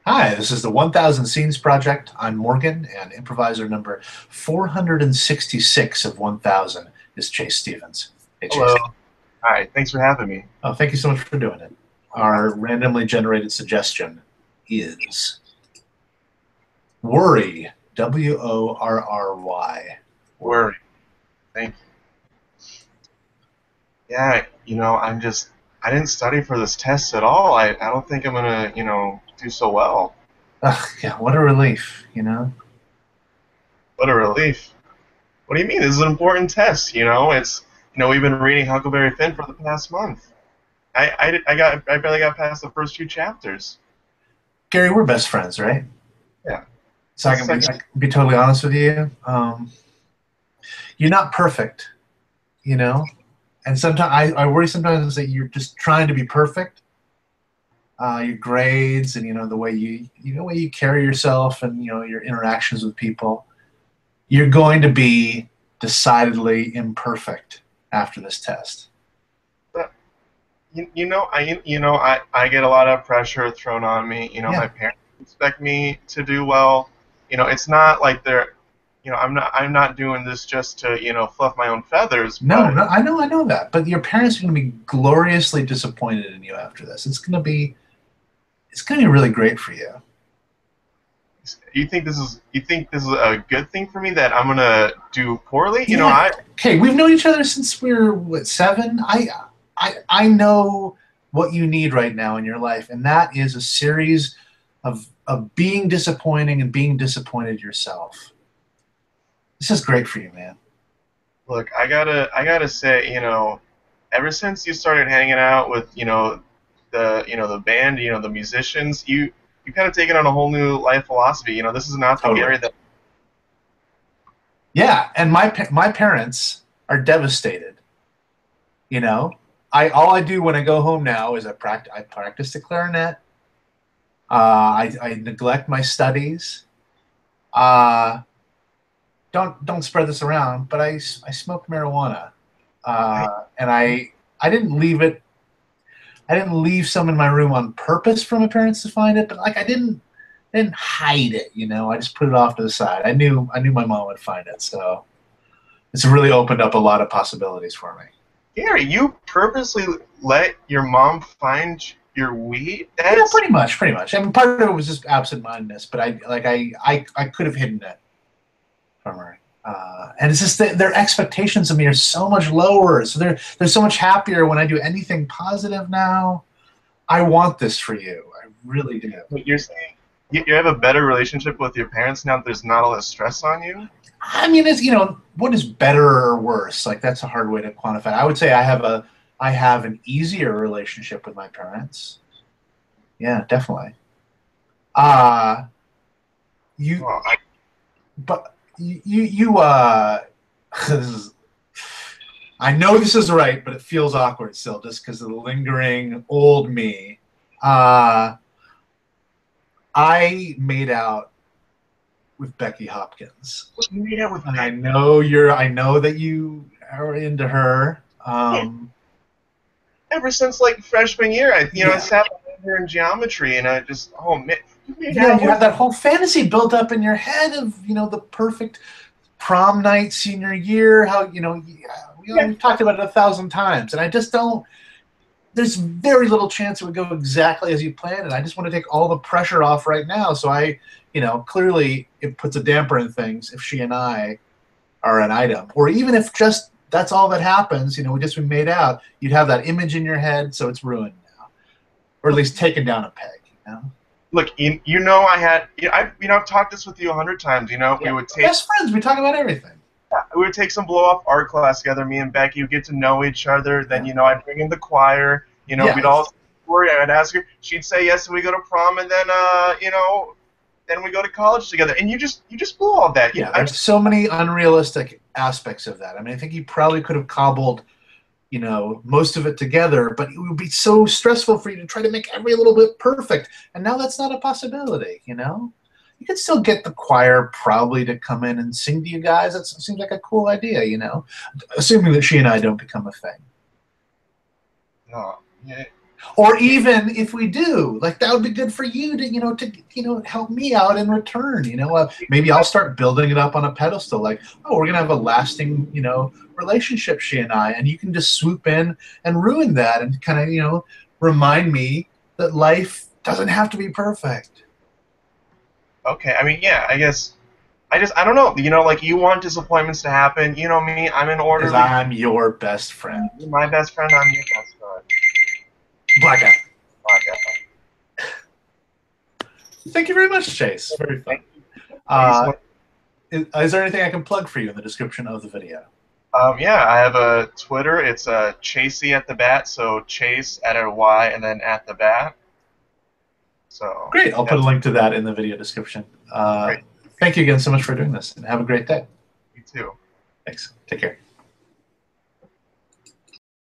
Hi, this is the 1000 Scenes Project. I'm Morgan, and improviser number 466 of 1000 is Chase Stevens. Hey, Chase. Hello. Hi. Thanks for having me. Oh, thank you so much for doing it. Our randomly generated suggestion is worry, Worry. Worry. Worry. Thank you. Yeah, I didn't study for this test at all. I don't think I'm gonna, do so well. Ugh, yeah, what a relief, you know? What a relief. What do you mean? This is an important test, we've been reading Huckleberry Finn for the past month. I barely got past the first few chapters. Gary, we're best friends, right? Yeah. So That's I actually, can be totally honest with you. You're not perfect, you know? And sometimes I worry sometimes that you're just trying to be perfect. Your grades and the way the way you carry yourself and your interactions with people. You're going to be decidedly imperfect after this test. but, I get a lot of pressure thrown on me. Yeah. My parents expect me to do well. It's not like I'm not doing this just to, fluff my own feathers, No, but no, I know that. But your parents are going to be gloriously disappointed in you after this. It's going to be really great for you. you think this is a good thing for me that I'm gonna do poorly? Yeah. Okay, we've known each other since we were what, 7. I know what you need right now in your life, and that is a series of being disappointing and being disappointed yourself. This is great for you, man. Look, I gotta say, ever since you started hanging out with, the band, the musicians, you kind of taken on a whole new life philosophy. This is not the Totally. Gary that. Yeah, and my parents are devastated. You know, I all I do when I go home now is I practice the clarinet. I neglect my studies. Uh, don't spread this around, but I smoked marijuana, I, and I didn't leave it. I didn't leave some in my room on purpose for my parents to find it, but like I didn't hide it. I just put it off to the side. I knew my mom would find it, so it's really opened up a lot of possibilities for me. Gary, you purposely let your mom find your weed? Yeah, That's pretty much, pretty much. I mean, part of it was just absent-mindedness, but I could have hidden it from her. And it's just that their expectations of me are so much lower. So they're so much happier when I do anything positive now. I want this for you. I really do. what you're saying. You have a better relationship with your parents now that there's not all this stress on you? I mean, it's what is better or worse? Like that's a hard way to quantify. I would say I have an easier relationship with my parents. Yeah, definitely. Uh you Well, but this is, I know this is right, but it feels awkward still just because of the lingering old me. Uh I made out with Becky Hopkins. you meet up with And Beck. I know that you are into her. Ever since like freshman year, I Yeah. sat behind her in geography, and I just, oh man, you made Yeah, out you have with. that whole fantasy built up in your head of, the perfect prom night senior year, how, Yeah, we've talked about it 1,000 times. And I just don't, there's very little chance it would go exactly as you planned. And I just want to take all the pressure off right now. So clearly it puts a damper in things if she and I are an item. Or even if just that's all that happens, we just been made out, you'd have that image in your head. So it's ruined now. Or at least taken down a peg. look, I had, I've talked this with you 100 times. We Yeah. would We're take, best friends. We talk about everything. we would take some blow off art class together. Me and Becky would get to know each other. Then, Yeah. I'd bring in the choir. Yeah. We'd all worry. I'd ask her. She'd say yes, and we go to prom, and then, then we go to college together. And you just blew all that. Yeah, there's so many unrealistic aspects of that. I mean, I think you probably could have cobbled, most of it together, but it would be so stressful for you to try to make every little bit perfect. And now that's not a possibility. You could still get the choir probably to come in and sing to you guys. That seems like a cool idea. Assuming that she and I don't become a thing. No, yeah. Or even if we do, like that would be good for you to, help me out in return. Maybe I'll start building it up on a pedestal. Like, oh, we're gonna have a lasting, relationship, she and I, and you can just swoop in and ruin that, and kind of, remind me that life doesn't have to be perfect. Okay, I mean, yeah, I guess I don't know. Like you want disappointments to happen. You know me, I'm an Because orderly. I'm your best friend. You're my best friend. I'm your best friend. Blackout. Okay. Thank you very much, Chase. Very fun. Thank you. Thank you so Uh, much. is there anything I can plug for you in the description of the video? Yeah, I have a Twitter. It's Chasey at the bat. So Chase added a Y and then at the bat. So Great. I'll put a that's link to that in the video description. great. Thank you again so much for doing this, and have a great day. You too. Thanks. Take care.